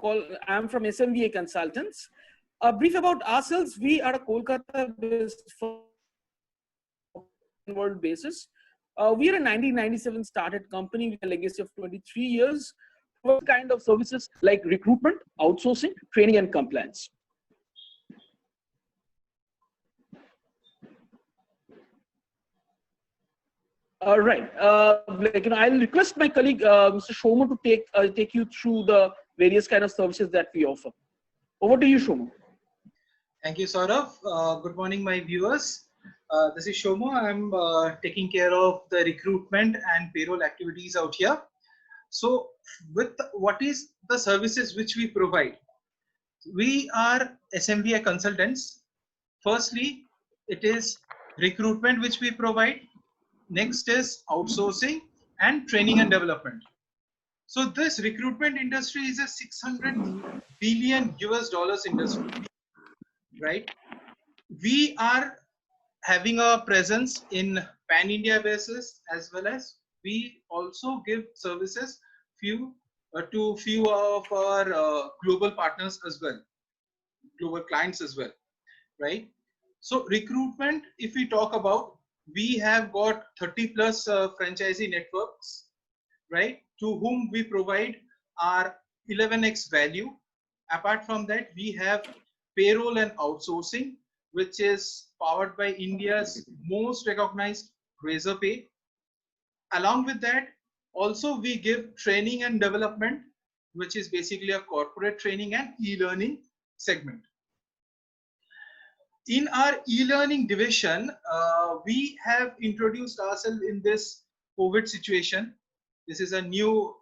I'm from SMVA Consultants. A brief about ourselves. We are a Kolkata-based world basis. We are a 1997 started company with a legacy of 23 years. What kind of services like recruitment, outsourcing, training, and compliance? Right. I'll request my colleague, Mr. Shoma, to take you through the various kind of services that we offer. Over to you, Shoma. Thank you, Saurav. Good morning, my viewers. This is Shoma. I'm taking care of the recruitment and payroll activities out here. So, with what is the services which we provide? We are SMVA consultants. Firstly, it is recruitment which we provide. Next is outsourcing and training and development. So this recruitment industry is a $600 billion industry, right? We are having a presence in pan-India basis, as well as we also give services to few of our global partners as well, global clients as well, right? So recruitment, if we talk about, we have got 30 plus franchisee networks, right, to whom we provide our 11x value. Apart from that, we have payroll and outsourcing, which is powered by India's most recognized Razorpay. Along with that, also we give training and development, which is basically a corporate training and e-learning segment. In our e-learning division, we have introduced ourselves in this COVID situation. This is a new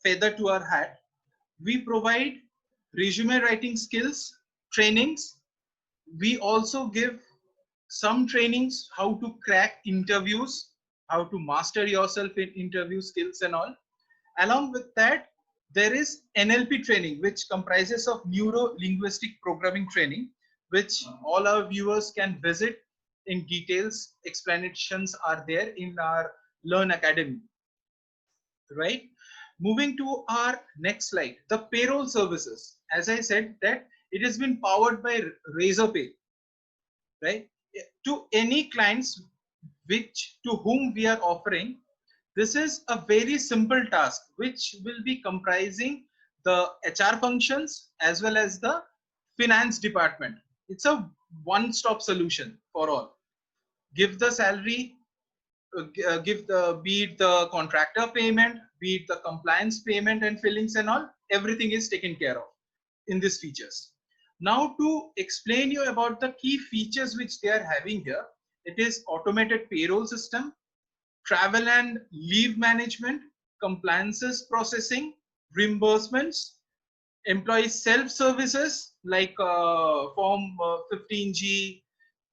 feather to our hat. We provide resume writing skills, trainings. We also give some trainings how to crack interviews, how to master yourself in interview skills and all. Along with that, there is NLP training, which comprises of neuro-linguistic programming training, which all our viewers can visit in details. Explanations are there in our Learn Academy, right? Moving to our next slide, the payroll services. As I said, that it has been powered by Razorpay, right? To any clients to whom we are offering, this is a very simple task, which will be comprising the HR functions as well as the finance department. It's a one-stop solution for all. Give the salary, be it the contractor payment, be it the compliance payment and fillings and all, everything is taken care of in these features. Now to explain you about the key features which they are having here, it is automated payroll system, travel and leave management, compliances processing, reimbursements, employee self-services like Form 15G,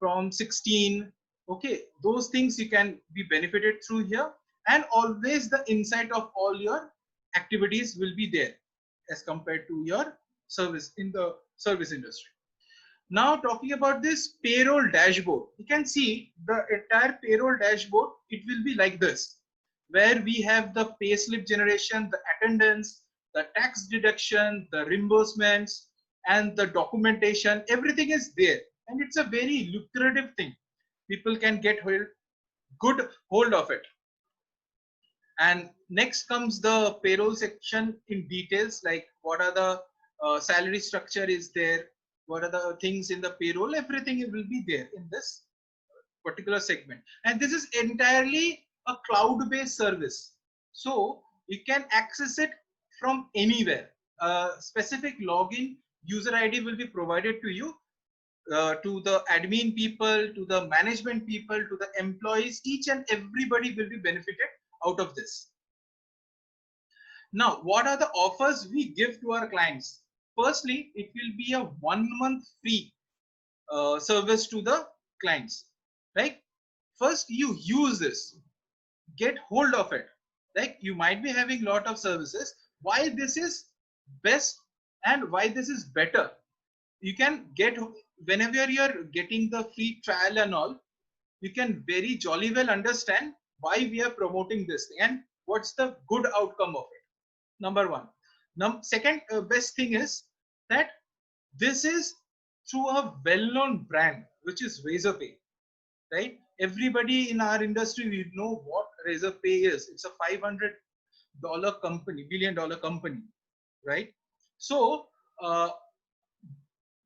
Form 16, okay, those things you can be benefited through here, and always the insight of all your activities will be there as compared to your service in the service industry. Now talking about this payroll dashboard, you can see the entire payroll dashboard, it will be like this, where we have the payslip generation, the attendance, the tax deduction, the reimbursements, and the documentation, everything is there. And it's a very lucrative thing. People can get good hold of it. And next comes the payroll section in details, like what are the salary structure is there, what are the things in the payroll, everything will be there in this particular segment. And this is entirely a cloud-based service. So you can access it from anywhere. Specific login user ID will be provided to you, to the admin people, to the management people, to the employees. Each and everybody will be benefited out of this. Now, what are the offers we give to our clients? Firstly, it will be a 1 month free service to the clients. Like, first you use this, get hold of it. Like, you might be having a lot of services. Why this is best and why this is better? You can get, whenever you're getting the free trial and all, you can very jolly well understand why we are promoting this thing and what's the good outcome of it. Number one. Second best thing is that this is through a well-known brand, which is Razorpay, right? Everybody in our industry, we know what Razorpay is. It's a $500 company, billion-dollar company, right? So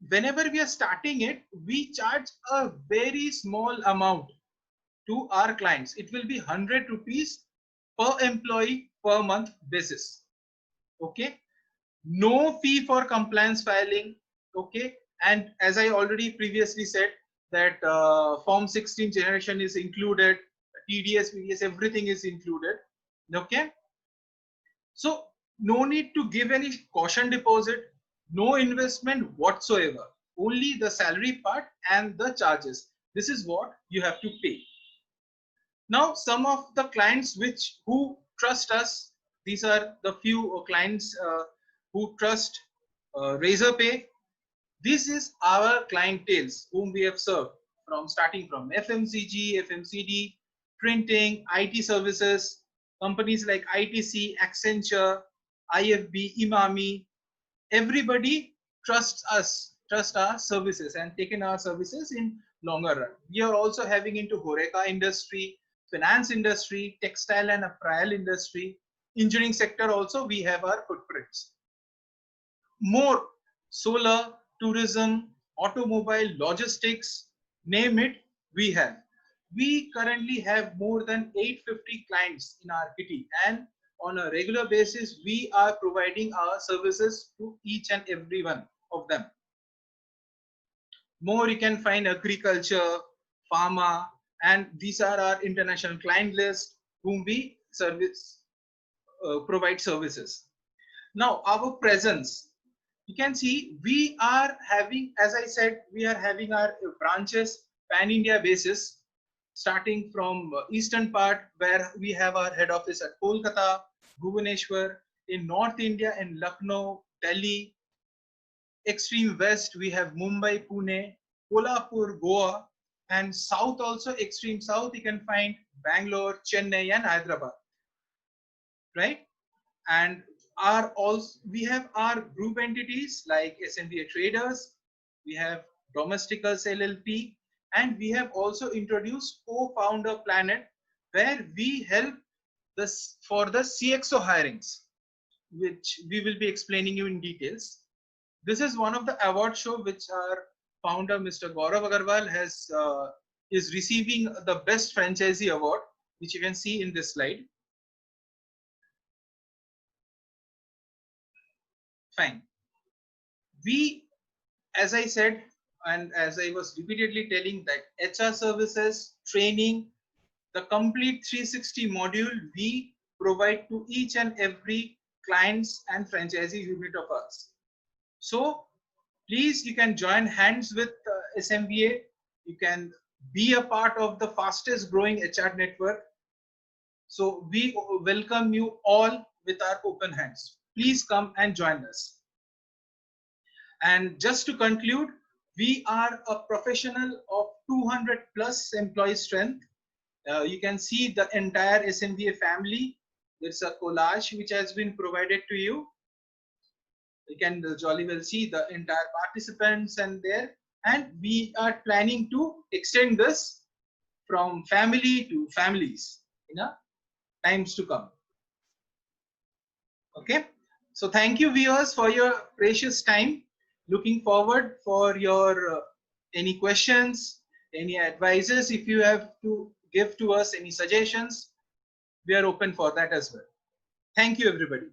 whenever we are starting it, we charge a very small amount to our clients. It will be 100 rupees per employee per month basis. Okay. No fee for compliance filing. Okay. And as I already previously said, that Form 16 generation is included, TDS, PDS, everything is included. Okay. So no need to give any caution deposit, no investment whatsoever, only the salary part and the charges. This is what you have to pay. Now, some of the clients who trust us, these are the few clients who trust Razorpay. This is our clientele whom we have served starting from FMCG, FMCD, printing, IT services, companies like ITC, Accenture, IFB, Imami. Everybody trusts us, trust our services and taken our services in longer run. We are also having into Horeca industry, finance industry, textile and apparel industry, engineering sector also we have our footprints. More solar, tourism, automobile, logistics, name it, we have. We currently have more than 850 clients in our kitty, and on a regular basis, we are providing our services to each and every one of them. More you can find agriculture, pharma, and these are our international client list whom we provide services. Now, our presence, you can see we are having, as I said, we are having our branches pan-India basis, starting from eastern part where we have our head office at Kolkata, Bhubaneswar, in North India in Lucknow, Delhi, extreme west we have Mumbai, Pune, Kolhapur, Goa, and south also, extreme south you can find Bangalore, Chennai and Hyderabad, right? And we have our group entities like SMBA Traders, we have Domesticals LLP, and we have also introduced Co-Founder Planet, where we help for the CXO hirings, which we will be explaining you in details. This is one of the award show which our founder Mr. Gaurav Agarwal is receiving the best franchisee award, which you can see in this slide. Fine. We, as I said, and as I was repeatedly telling, that HR services, training, the complete 360 module we provide to each and every clients and franchisee unit of ours. So please, you can join hands with SMBA. You can be a part of the fastest growing HR network. So we welcome you all with our open hands. Please come and join us. And just to conclude, we are a professional of 200 plus employee strength. You can see the entire SMBA family. There's a collage which has been provided to you. You can jolly well see the entire participants and there. And we are planning to extend this from family to families in times to come. Okay. So thank you viewers for your precious time. Looking forward for your any questions, any advices. If you have to give to us any suggestions, we are open for that as well. Thank you everybody.